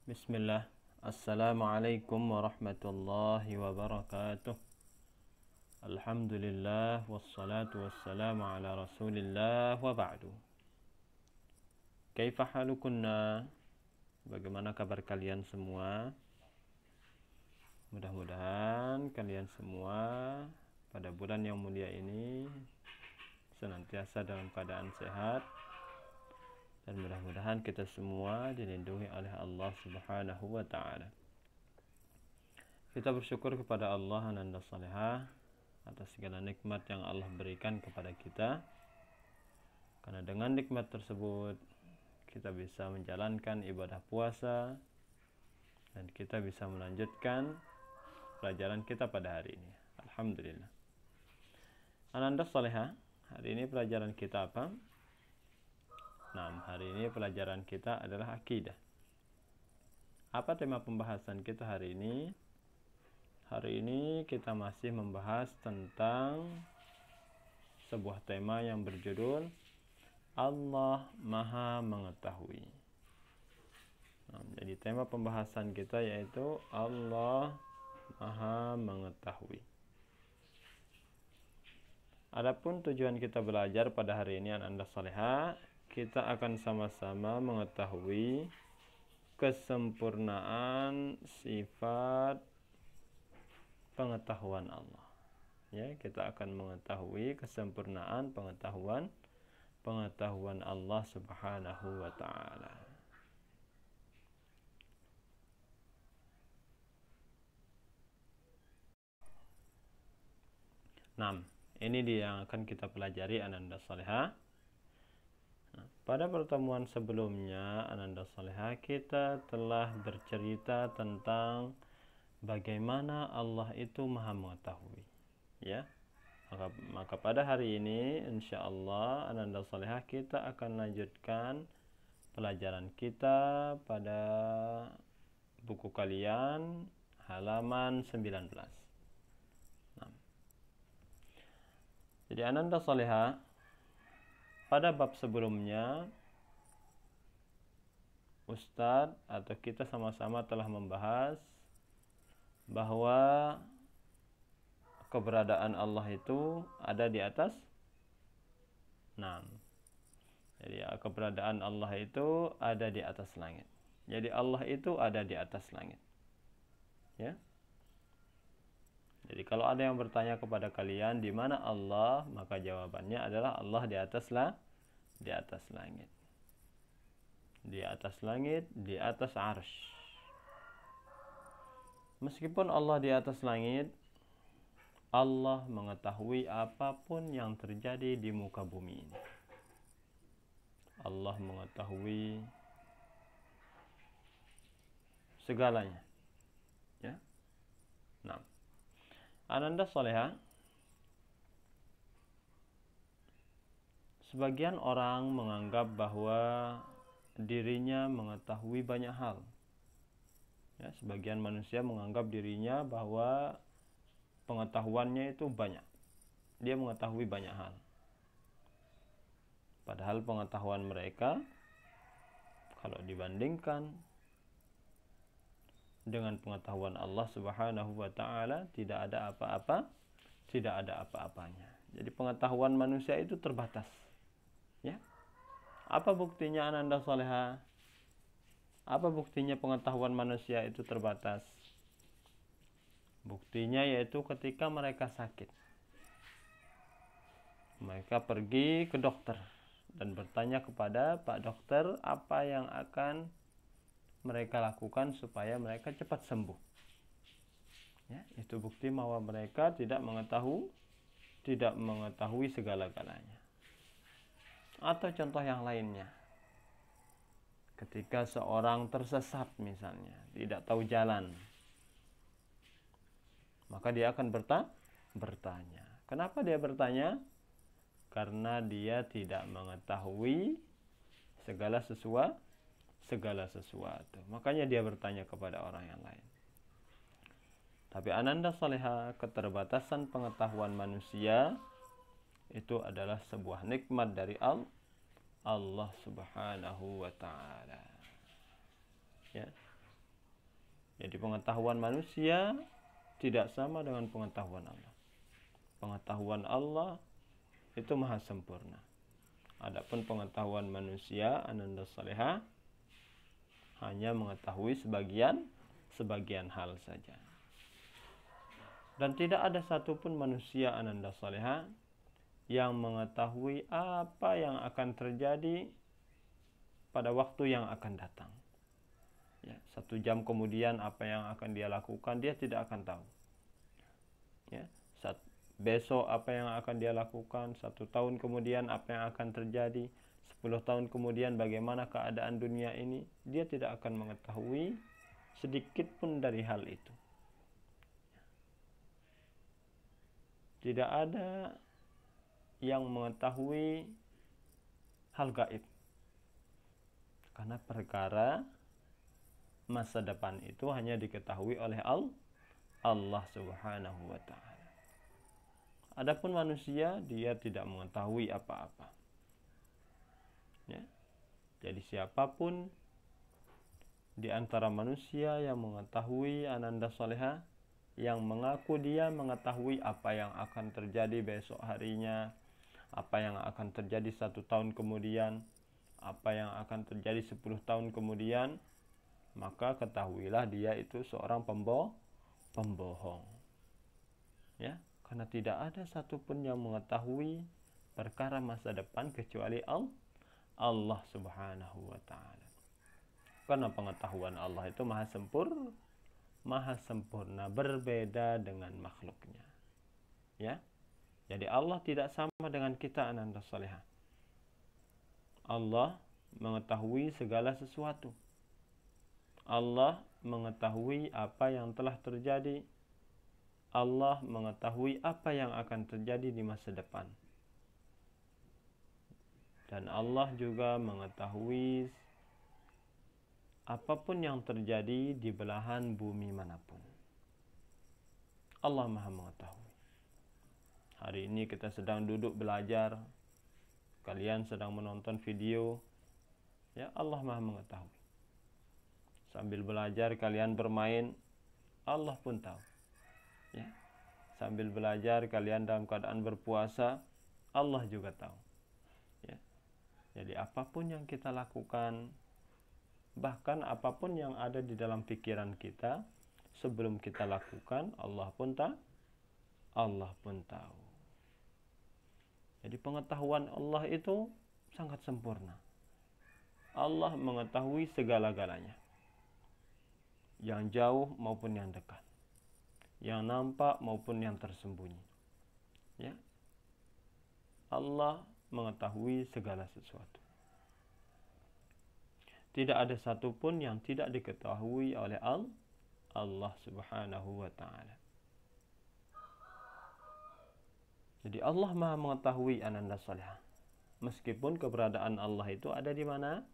Bismillah. Assalamualaikum warahmatullahi wabarakatuh. Alhamdulillah wassalatu wassalamu ala rasulillah wa ba'du. Kaifa halukunna? Bagaimana kabar kalian semua? Mudah-mudahan kalian semua pada bulan yang mulia ini senantiasa dalam keadaan sehat, dan mudah-mudahan kita semua dilindungi oleh Allah Subhanahu wa ta'ala. Kita bersyukur kepada Allah Ananda Salihah atas segala nikmat yang Allah berikan kepada kita, karena dengan nikmat tersebut kita bisa menjalankan ibadah puasa dan kita bisa melanjutkan pelajaran kita pada hari ini. Alhamdulillah. Ananda Salihah, hari ini pelajaran kita apa? Nah, hari ini pelajaran kita adalah akidah. Apa tema pembahasan kita hari ini? Hari ini kita masih membahas tentang sebuah tema yang berjudul Allah Maha Mengetahui. Nah, jadi tema pembahasan kita yaitu Allah Maha Mengetahui. Adapun tujuan kita belajar pada hari ini Ananda Salihah, kita akan sama-sama mengetahui kesempurnaan sifat pengetahuan Allah. Ya, kita akan mengetahui kesempurnaan pengetahuan Allah Subhanahu wa ta'ala. Nah, ini dia yang akan kita pelajari Ananda Salihah. Pada pertemuan sebelumnya Ananda Salihah, kita telah bercerita tentang bagaimana Allah itu Maha Mengetahui. Ya. Maka pada hari ini insyaallah Ananda Salihah kita akan lanjutkan pelajaran kita pada buku kalian halaman 19. Nah. Jadi Ananda Salihah, pada bab sebelumnya Ustadz atau kita sama-sama telah membahas bahwa keberadaan Allah itu ada di atas 6. Jadi keberadaan Allah itu ada di atas langit. Jadi Allah itu ada di atas langit. Ya. Jadi kalau ada yang bertanya kepada kalian di mana Allah, maka jawabannya adalah Allah di atas langit. Di atas langit, di atas arsy. Meskipun Allah di atas langit, Allah mengetahui apapun yang terjadi di muka bumi ini. Allah mengetahui segalanya. Ya. Nah, Ananda Salihah, sebagian orang menganggap bahwa dirinya mengetahui banyak hal. Ya, sebagian manusia menganggap dirinya bahwa pengetahuannya itu banyak. Dia mengetahui banyak hal. Padahal pengetahuan mereka kalau dibandingkan dengan pengetahuan Allah Subhanahu wa ta'ala tidak ada apa-apanya. Jadi pengetahuan manusia itu terbatas. Ya. Apa buktinya Ananda Salihah? Apa buktinya pengetahuan manusia itu terbatas? Buktinya yaitu ketika mereka sakit. Mereka pergi ke dokter dan bertanya kepada Pak Dokter apa yang akan mereka lakukan supaya mereka cepat sembuh. Ya, itu bukti bahwa mereka tidak mengetahui segala-galanya. Atau contoh yang lainnya, ketika seorang tersesat misalnya, tidak tahu jalan, maka dia akan bertanya. Kenapa dia bertanya? Karena dia tidak mengetahui segala sesuatu. Makanya dia bertanya kepada orang yang lain. Tapi Ananda Salihah, keterbatasan pengetahuan manusia itu adalah sebuah nikmat dari Allah Subhanahu wa ta'ala. Ya. Jadi pengetahuan manusia tidak sama dengan pengetahuan Allah. Pengetahuan Allah itu maha sempurna. Adapun pengetahuan manusia ananda salihah hanya mengetahui sebagian hal saja. Dan tidak ada satupun manusia ananda salihah yang mengetahui apa yang akan terjadi pada waktu yang akan datang. Ya, 1 jam kemudian apa yang akan dia lakukan dia tidak akan tahu. Ya, besok apa yang akan dia lakukan, 1 tahun kemudian apa yang akan terjadi, 10 tahun kemudian bagaimana keadaan dunia ini, dia tidak akan mengetahui sedikit pun dari hal itu. Tidak ada yang mengetahui hal gaib. Karena perkara masa depan itu hanya diketahui oleh Allah Subhanahu wa ta'ala. Adapun manusia, dia tidak mengetahui apa-apa. Ya. Jadi siapapun di antara manusia yang mengetahui ananda salihah, yang mengaku dia mengetahui apa yang akan terjadi besok harinya, apa yang akan terjadi 1 tahun kemudian, apa yang akan terjadi 10 tahun kemudian, maka ketahuilah dia itu seorang pembohong. Ya, karena tidak ada satupun yang mengetahui perkara masa depan kecuali Allah Subhanahu wa ta'ala. Karena pengetahuan Allah itu maha sempurna, berbeda dengan makhluknya. Ya. Jadi Allah tidak sama dengan kita ananda salihah. Allah mengetahui segala sesuatu. Allah mengetahui apa yang telah terjadi. Allah mengetahui apa yang akan terjadi di masa depan. Dan Allah juga mengetahui apapun yang terjadi di belahan bumi manapun. Allah maha mengetahui. Hari ini kita sedang duduk belajar, kalian sedang menonton video, ya Allah maha mengetahui. Sambil belajar kalian bermain, Allah pun tahu. Ya. Sambil belajar kalian dalam keadaan berpuasa, Allah juga tahu. Ya. Jadi apapun yang kita lakukan, bahkan apapun yang ada di dalam pikiran kita sebelum kita lakukan, Allah pun tahu. Jadi pengetahuan Allah itu sangat sempurna. Allah mengetahui segala-galanya, yang jauh maupun yang dekat, yang nampak maupun yang tersembunyi. Ya, Allah mengetahui segala sesuatu. Tidak ada satupun yang tidak diketahui oleh Allah Subhanahu wa ta'ala. Jadi Allah maha mengetahui ananda salihah. Meskipun keberadaan Allah itu ada di mana?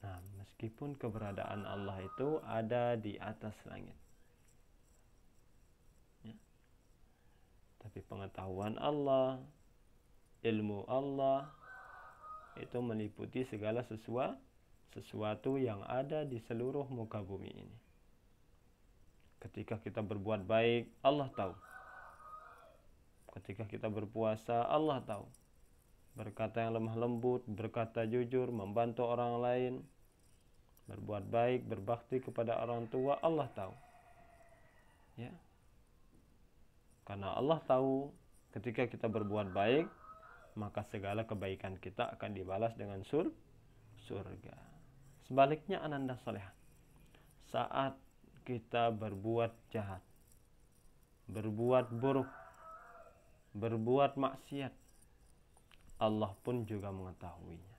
Nah, meskipun keberadaan Allah itu ada di atas langit. Ya. Tapi pengetahuan Allah, ilmu Allah itu meliputi segala sesuatu yang ada di seluruh muka bumi ini. Ketika kita berbuat baik, Allah tahu. Ketika kita berpuasa, Allah tahu. Berkata yang lemah lembut, berkata jujur, membantu orang lain, berbuat baik, berbakti kepada orang tua, Allah tahu. Ya. Karena Allah tahu ketika kita berbuat baik, maka segala kebaikan kita akan dibalas dengan surga. Sebaliknya ananda salihah, saat kita berbuat jahat, berbuat buruk, berbuat maksiat, Allah pun juga mengetahuinya.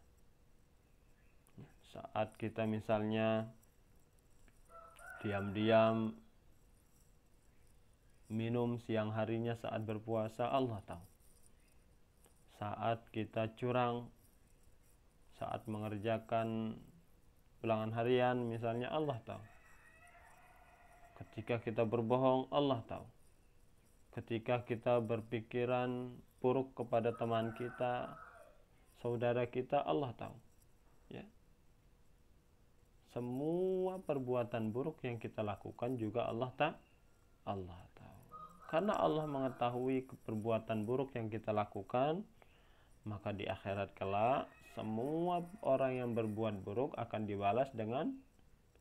Saat kita misalnya diam-diam minum siang harinya saat berpuasa, Allah tahu. Saat kita curang, saat mengerjakan ulangan harian misalnya, Allah tahu. Ketika kita berbohong, Allah tahu. Ketika kita berpikiran buruk kepada teman kita, saudara kita, Allah tahu. Ya. semua perbuatan buruk yang kita lakukan juga Allah tahu. Karena Allah mengetahui perbuatan buruk yang kita lakukan, maka di akhirat kelak semua orang yang berbuat buruk akan dibalas dengan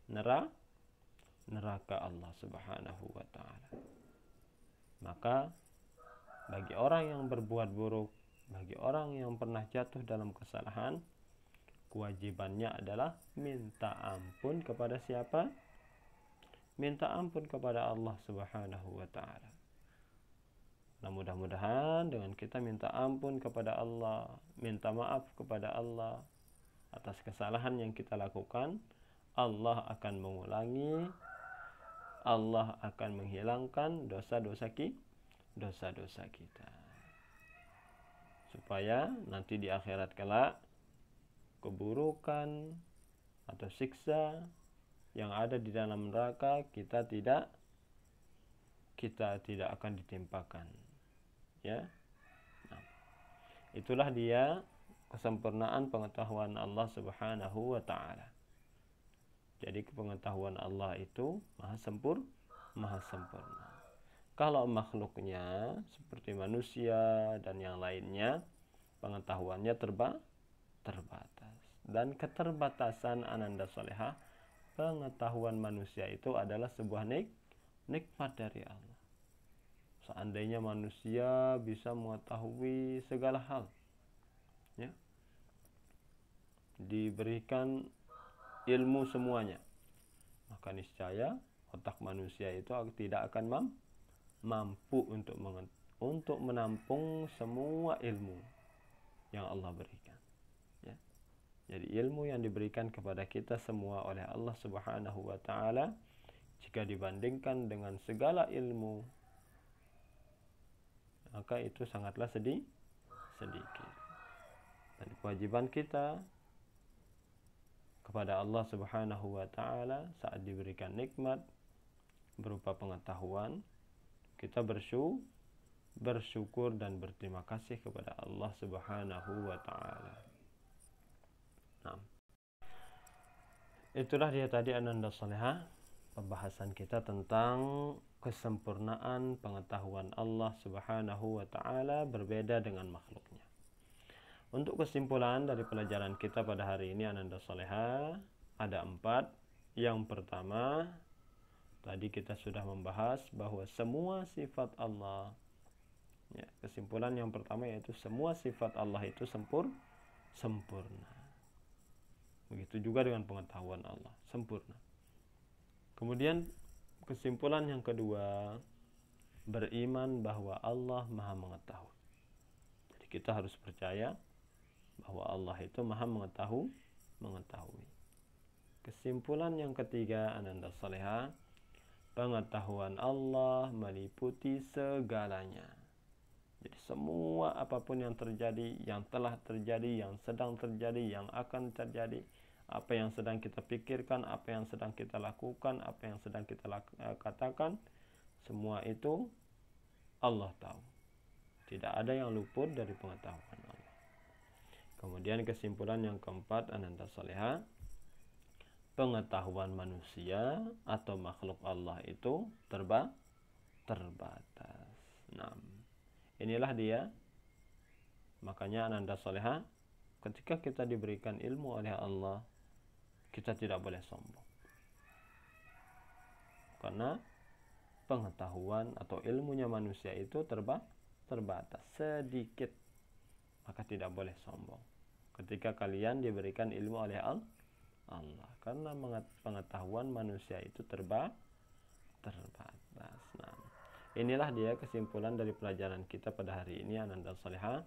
neraka Allah Subhanahu wa taala. Maka bagi orang yang berbuat buruk, bagi orang yang pernah jatuh dalam kesalahan, kewajibannya adalah minta ampun kepada siapa? Minta ampun kepada Allah Subhanahu wa taala. Nah, mudah-mudahan dengan kita minta ampun kepada Allah, minta maaf kepada Allah atas kesalahan yang kita lakukan, Allah akan mengulangi, Allah akan menghilangkan dosa-dosa kita. Supaya nanti di akhirat kelak keburukan atau siksa yang ada di dalam neraka kita tidak akan ditimpakan. Ya. Nah, itulah dia kesempurnaan pengetahuan Allah Subhanahu wa taala. Jadi pengetahuan Allah itu maha sempurna. Kalau makhluknya seperti manusia dan yang lainnya, pengetahuannya terbatas. Dan keterbatasan Ananda Solehah, pengetahuan manusia itu adalah sebuah nikmat dari Allah. Seandainya manusia bisa mengetahui segala hal, ya, diberikan ilmu semuanya, maka niscaya otak manusia itu tidak akan mampu untuk menampung semua ilmu yang Allah berikan. Ya. Jadi ilmu yang diberikan kepada kita semua oleh Allah Subhanahu wa taala, jika dibandingkan dengan segala ilmu, maka itu sangatlah sedikit. Dan kewajiban kita kepada Allah Subhanahu wa taala saat diberikan nikmat berupa pengetahuan, kita bersyukur dan berterima kasih kepada Allah Subhanahu wa taala. Nah, itulah dia tadi Ananda Solehah, pembahasan kita tentang kesempurnaan pengetahuan Allah Subhanahu wa taala berbeda dengan makhluknya. Untuk kesimpulan dari pelajaran kita pada hari ini Ananda Solehah ada 4. Yang pertama, tadi kita sudah membahas bahwa semua sifat Allah, ya, kesimpulan yang pertama yaitu semua sifat Allah itu sempurna. Begitu juga dengan pengetahuan Allah, sempurna. Kemudian kesimpulan yang kedua, beriman bahwa Allah Maha Mengetahui. Jadi kita harus percaya bahwa Allah itu Maha mengetahui. Kesimpulan yang ketiga Ananda Solehah, pengetahuan Allah meliputi segalanya. Jadi semua apapun yang terjadi, yang telah terjadi, yang sedang terjadi, yang akan terjadi, apa yang sedang kita pikirkan, apa yang sedang kita lakukan, apa yang sedang kita katakan, semua itu Allah tahu. Tidak ada yang luput dari pengetahuan Allah. Kemudian kesimpulan yang keempat Ananda Solehah, pengetahuan manusia atau makhluk Allah itu terbatas. Nah, inilah dia. Makanya Ananda Solehah, ketika kita diberikan ilmu oleh Allah, kita tidak boleh sombong. Karena pengetahuan atau ilmunya manusia itu terbatas, sedikit. Maka tidak boleh sombong ketika kalian diberikan ilmu oleh Allah. Karena pengetahuan manusia itu terbatas. Nah, inilah dia kesimpulan dari pelajaran kita pada hari ini Ananda Solehah.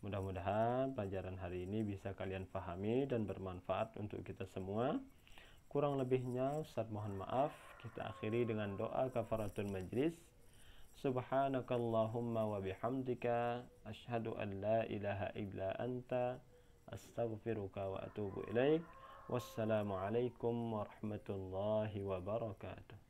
Mudah-mudahan pelajaran hari ini bisa kalian pahami dan bermanfaat untuk kita semua. Kurang lebihnya Ustaz mohon maaf. Kita akhiri dengan doa kafaratul majlis. Subhanakallahumma wa bihamdika asyhadu an la ilaha illa anta astaghfiruka wa atubu ilaik. Wassalamualaikum warahmatullahi wabarakatuh.